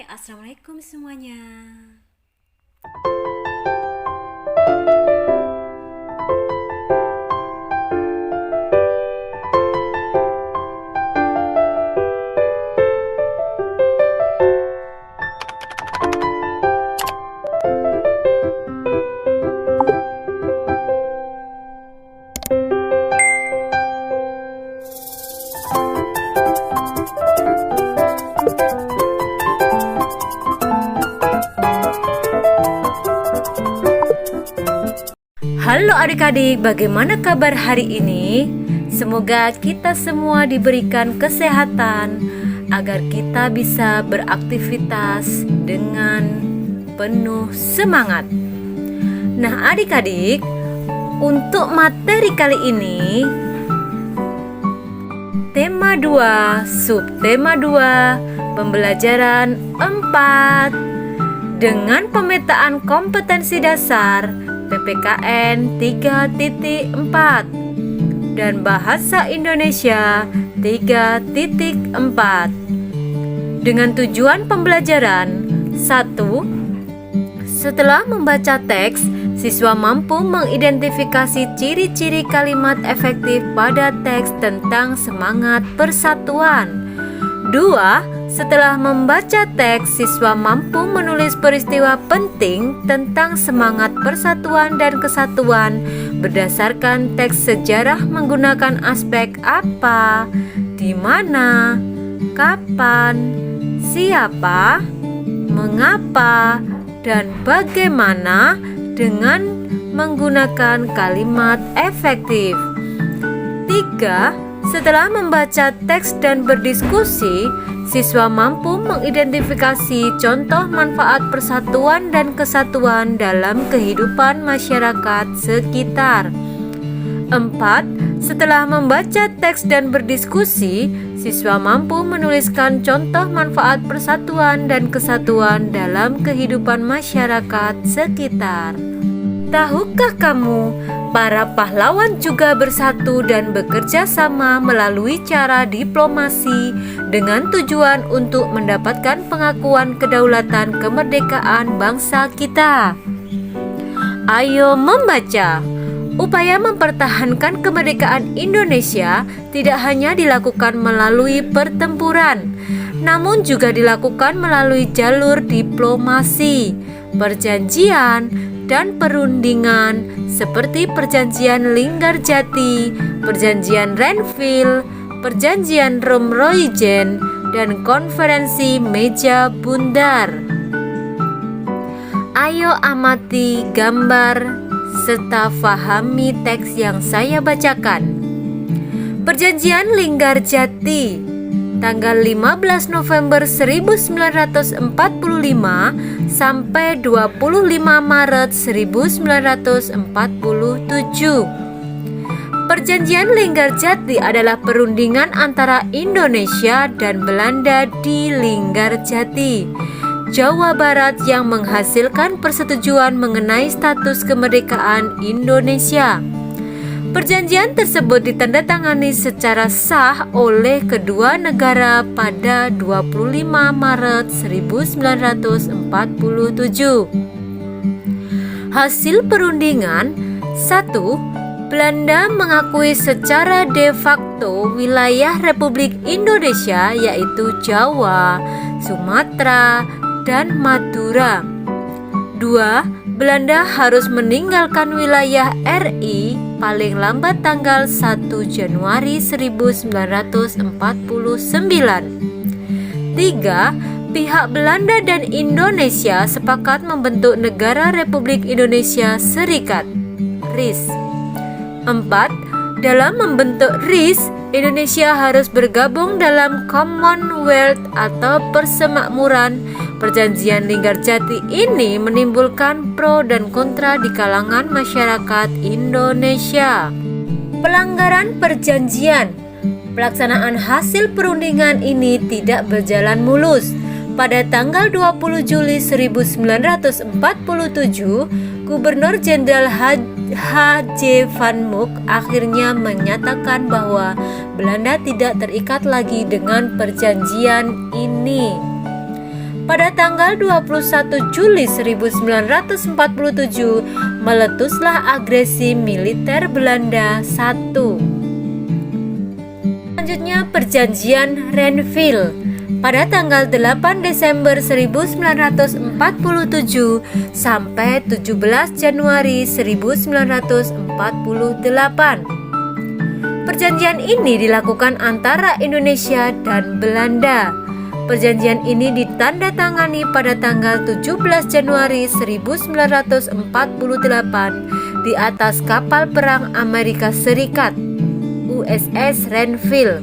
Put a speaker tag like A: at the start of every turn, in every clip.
A: Assalamualaikum semuanya. Halo adik-adik, bagaimana kabar hari ini? Semoga kita semua diberikan kesehatan agar kita bisa beraktivitas dengan penuh semangat. Nah adik-adik, untuk materi kali ini tema 2, subtema 2, pembelajaran 4 dengan pemetaan kompetensi dasar PPKN 3.4 dan Bahasa Indonesia 3.4 dengan tujuan pembelajaran 1. Setelah membaca teks, siswa mampu mengidentifikasi ciri-ciri kalimat efektif pada teks tentang semangat persatuan. 2. Setelah membaca teks, siswa mampu menulis peristiwa penting tentang semangat persatuan dan kesatuan berdasarkan teks sejarah menggunakan aspek apa, di mana, kapan, siapa, mengapa, dan bagaimana dengan menggunakan kalimat efektif. 3. Setelah membaca teks dan berdiskusi, siswa mampu mengidentifikasi contoh manfaat persatuan dan kesatuan dalam kehidupan masyarakat sekitar. 4. Setelah membaca teks dan berdiskusi, siswa mampu menuliskan contoh manfaat persatuan dan kesatuan dalam kehidupan masyarakat sekitar. Tahukah kamu, para pahlawan juga bersatu dan bekerja sama melalui cara diplomasi dengan tujuan untuk mendapatkan pengakuan kedaulatan kemerdekaan bangsa kita. Ayo membaca. Upaya mempertahankan kemerdekaan Indonesia tidak hanya dilakukan melalui pertempuran, namun juga dilakukan melalui jalur diplomasi, perjanjian, dan perundingan seperti Perjanjian Linggarjati, Perjanjian Renville, Perjanjian Romroijen, dan Konferensi Meja Bundar. Ayo amati gambar serta fahami teks yang saya bacakan. Perjanjian Linggarjati tanggal 15 November 1945 sampai 25 Maret 1947. Perjanjian Linggarjati adalah perundingan antara Indonesia dan Belanda di Linggarjati, Jawa Barat yang menghasilkan persetujuan mengenai status kemerdekaan Indonesia. Perjanjian tersebut ditandatangani secara sah oleh kedua negara pada 25 Maret 1947. Hasil perundingan 1. Belanda mengakui secara de facto wilayah Republik Indonesia yaitu Jawa, Sumatera, dan Madura. 2. Belanda harus meninggalkan wilayah RI paling lambat tanggal 1 Januari 1949. 3. Pihak Belanda dan Indonesia sepakat membentuk Negara Republik Indonesia Serikat (RIS). 4. Dalam membentuk RIS, Indonesia harus bergabung dalam Commonwealth atau Persemakmuran. Perjanjian Linggarjati ini menimbulkan pro dan kontra di kalangan masyarakat Indonesia. Pelanggaran perjanjian. Pelaksanaan hasil perundingan ini tidak berjalan mulus. Pada tanggal 20 Juli 1947, Gubernur Jenderal H.J. Van Mook akhirnya menyatakan bahwa Belanda tidak terikat lagi dengan perjanjian ini. Pada tanggal 21 Juli 1947 meletuslah agresi militer Belanda I. Selanjutnya Perjanjian Renville. Pada tanggal 8 Desember 1947 sampai 17 Januari 1948. Perjanjian ini dilakukan antara Indonesia dan Belanda. Perjanjian ini ditandatangani pada tanggal 17 Januari 1948 di atas kapal perang Amerika Serikat USS Renville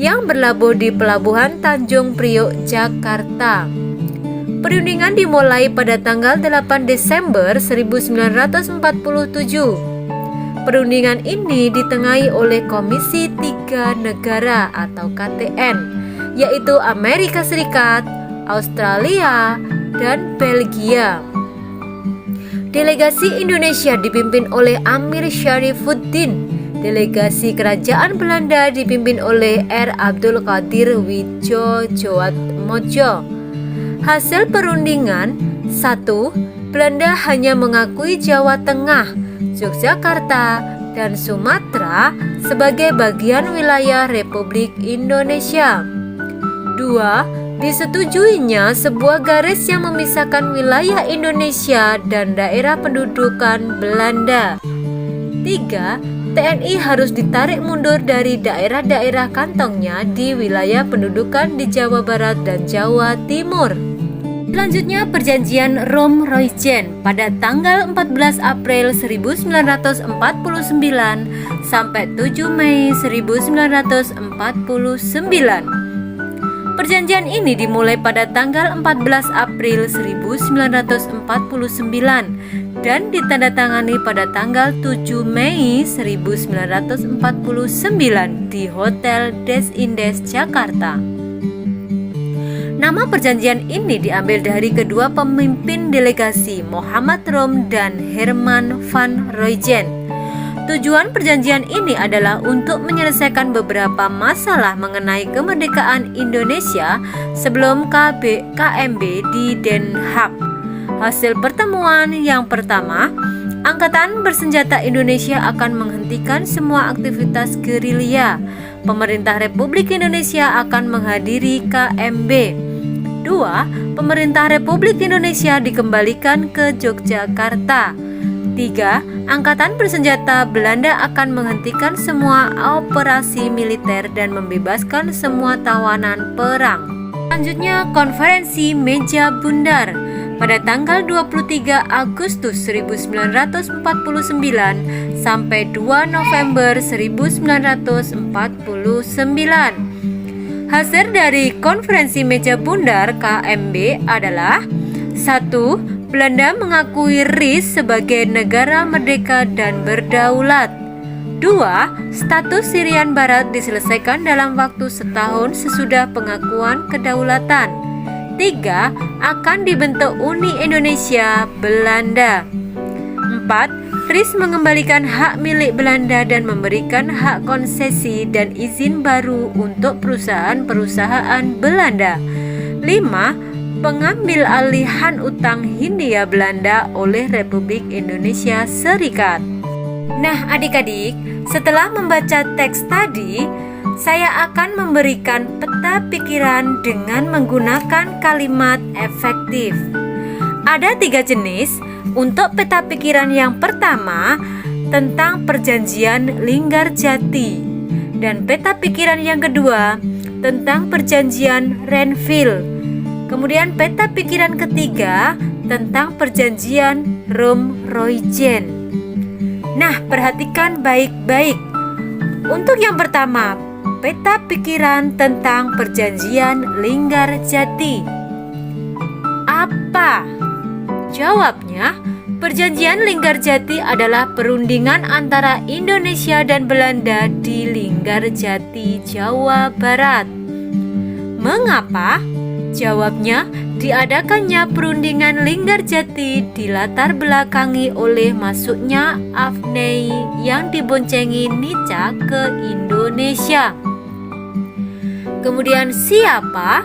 A: yang berlabuh di Pelabuhan Tanjung Priok, Jakarta. Perundingan dimulai pada tanggal 8 Desember 1947. Perundingan ini ditengahi oleh Komisi Tiga Negara atau KTN, yaitu Amerika Serikat, Australia, dan Belgia. Delegasi Indonesia dipimpin oleh Amir Syarifuddin. Delegasi Kerajaan Belanda dipimpin oleh R. Abdul Qadir Widjojoatmojo. Hasil perundingan: 1. Belanda hanya mengakui Jawa Tengah, Yogyakarta, dan Sumatera sebagai bagian wilayah Republik Indonesia. 2. Disetujuinya sebuah garis yang memisahkan wilayah Indonesia dan daerah pendudukan Belanda. 3. TNI harus ditarik mundur dari daerah-daerah kantongnya di wilayah pendudukan di Jawa Barat dan Jawa Timur. Selanjutnya Perjanjian Rome-Royjen pada tanggal 14 April 1949 sampai 7 Mei 1949. Perjanjian ini dimulai pada tanggal 14 April 1949 dan ditandatangani pada tanggal 7 Mei 1949 di Hotel Des Indes, Jakarta. Nama perjanjian ini diambil dari kedua pemimpin delegasi, Muhammad Rom dan Herman van Royjen. Tujuan perjanjian ini adalah untuk menyelesaikan beberapa masalah mengenai kemerdekaan Indonesia sebelum KMB di Den Haag. Hasil pertemuan yang pertama, Angkatan Bersenjata Indonesia akan menghentikan semua aktivitas gerilya. Pemerintah Republik Indonesia akan menghadiri KMB. 2. Pemerintah Republik Indonesia dikembalikan ke Yogyakarta. 3. Angkatan Bersenjata Belanda akan menghentikan semua operasi militer dan membebaskan semua tawanan perang. Selanjutnya, Konferensi Meja Bundar. Pada tanggal 23 Agustus 1949 sampai 2 November 1949. Hasil dari Konferensi Meja Bundar KMB adalah: 1. Belanda mengakui RIS sebagai negara merdeka dan berdaulat. 2. Status Irian Barat diselesaikan dalam waktu setahun sesudah pengakuan kedaulatan. 3. Akan dibentuk Uni Indonesia Belanda. 4. RIS mengembalikan hak milik Belanda dan memberikan hak konsesi dan izin baru untuk perusahaan-perusahaan Belanda. 5. Pengambil alihan utang Hindia Belanda oleh Republik Indonesia Serikat. Nah, adik-adik, setelah membaca teks tadi, saya akan memberikan peta pikiran dengan menggunakan kalimat efektif. Ada 3 jenis. Untuk peta pikiran yang pertama tentang Perjanjian Linggarjati, dan peta pikiran yang kedua tentang Perjanjian Renville. Kemudian peta pikiran ketiga tentang Perjanjian Rome-Royjen. Nah, perhatikan baik-baik. Untuk yang pertama, peta pikiran tentang Perjanjian Linggarjati. Apa? Jawabnya, Perjanjian Linggarjati adalah perundingan antara Indonesia dan Belanda di Linggarjati, Jawa Barat. Mengapa? Jawabnya, diadakannya perundingan Linggarjati dilatar belakangi oleh masuknya Afnei yang diboncengi Nica ke Indonesia. Kemudian siapa?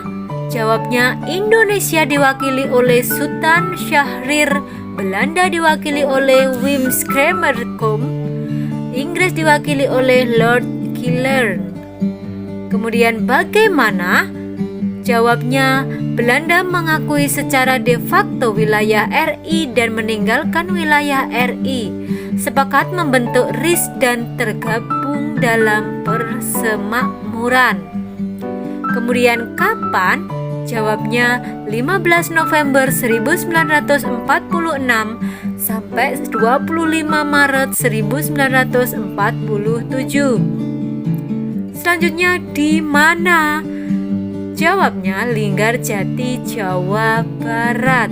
A: Jawabnya, Indonesia diwakili oleh Sultan Syahrir, Belanda diwakili oleh Wim Schramerkom, Inggris diwakili oleh Lord Killern. Kemudian bagaimana? Jawabnya, Belanda mengakui secara de facto wilayah RI dan meninggalkan wilayah RI, sepakat membentuk RIS dan tergabung dalam persemakmuran. Kemudian kapan? Jawabnya 15 November 1946 sampai 25 Maret 1947. Selanjutnya di mana? Jawabnya Linggarjati, Jawa Barat.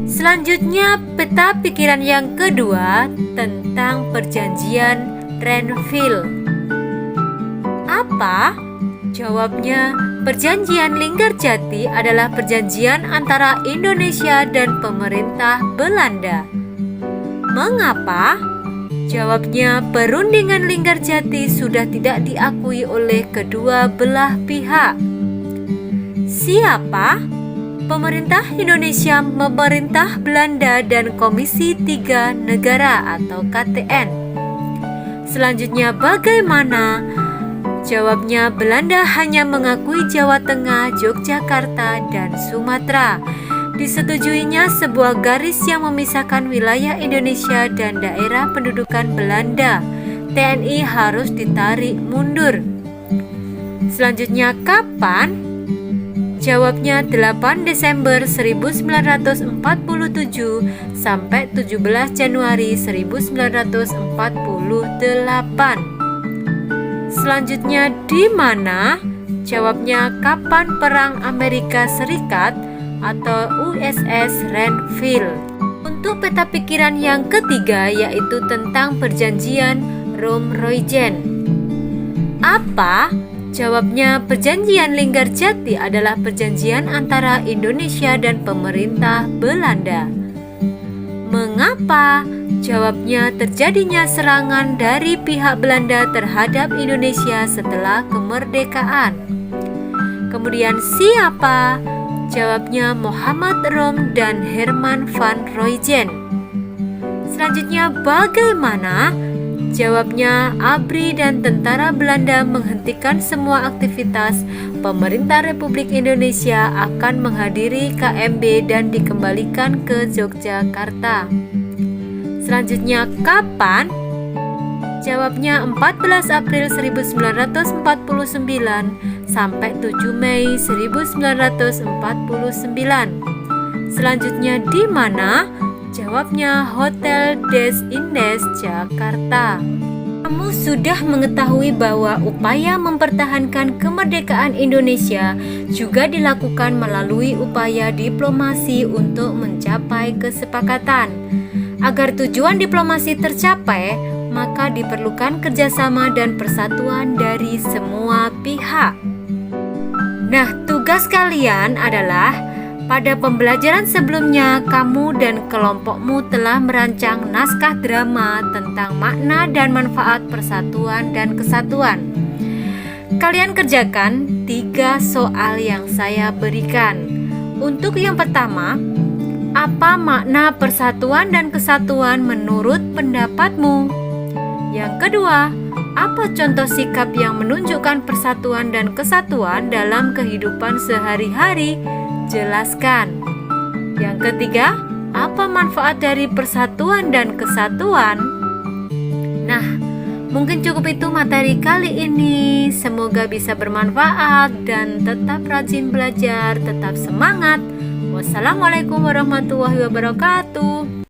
A: Selanjutnya peta pikiran yang kedua tentang perjanjian Renville. Apa? Jawabnya, perjanjian Linggarjati adalah perjanjian antara Indonesia dan pemerintah Belanda. Mengapa? Jawabnya, perundingan Linggarjati sudah tidak diakui oleh kedua belah pihak. Siapa? Pemerintah Indonesia, pemerintah Belanda, dan Komisi 3 Negara atau KTN. Selanjutnya bagaimana? Jawabnya, Belanda hanya mengakui Jawa Tengah, Yogyakarta, dan Sumatera. Disetujuinya sebuah garis yang memisahkan wilayah Indonesia dan daerah pendudukan Belanda. TNI harus ditarik mundur. Selanjutnya kapan? Jawabnya 8 Desember 1947 sampai 17 Januari 1948. Selanjutnya di mana? Jawabnya kapan perang Amerika Serikat atau USS Renville. Untuk peta pikiran yang ketiga yaitu tentang perjanjian Rome-Roygen. Apa? Jawabnya perjanjian Linggarjati adalah perjanjian antara Indonesia dan pemerintah Belanda. Mengapa? Jawabnya terjadinya serangan dari pihak Belanda terhadap Indonesia setelah kemerdekaan. Kemudian siapa? Jawabnya Muhammad Rom dan Herman van Roygen. Selanjutnya bagaimana? Jawabnya ABRI dan tentara Belanda menghentikan semua aktivitas. Pemerintah Republik Indonesia akan menghadiri KMB dan dikembalikan ke Yogyakarta. Selanjutnya kapan? Jawabnya 14 April 1949 sampai 7 Mei 1949. Selanjutnya di mana? Jawabnya Hotel Des Indes, Jakarta. Kamu sudah mengetahui bahwa upaya mempertahankan kemerdekaan Indonesia juga dilakukan melalui upaya diplomasi untuk mencapai kesepakatan. Agar tujuan diplomasi tercapai, maka diperlukan kerjasama dan persatuan dari semua pihak. Nah, tugas kalian adalah pada pembelajaran sebelumnya, kamu dan kelompokmu telah merancang naskah drama tentang makna dan manfaat persatuan dan kesatuan. Kalian kerjakan 3 soal yang saya berikan. Untuk yang pertama, apa makna persatuan dan kesatuan menurut pendapatmu? Yang kedua, apa contoh sikap yang menunjukkan persatuan dan kesatuan dalam kehidupan sehari-hari? Jelaskan. Yang ketiga, apa manfaat dari persatuan dan kesatuan? Nah, mungkin cukup itu materi kali ini. Semoga bisa bermanfaat dan tetap rajin belajar, tetap semangat. Wassalamualaikum warahmatullahi wabarakatuh.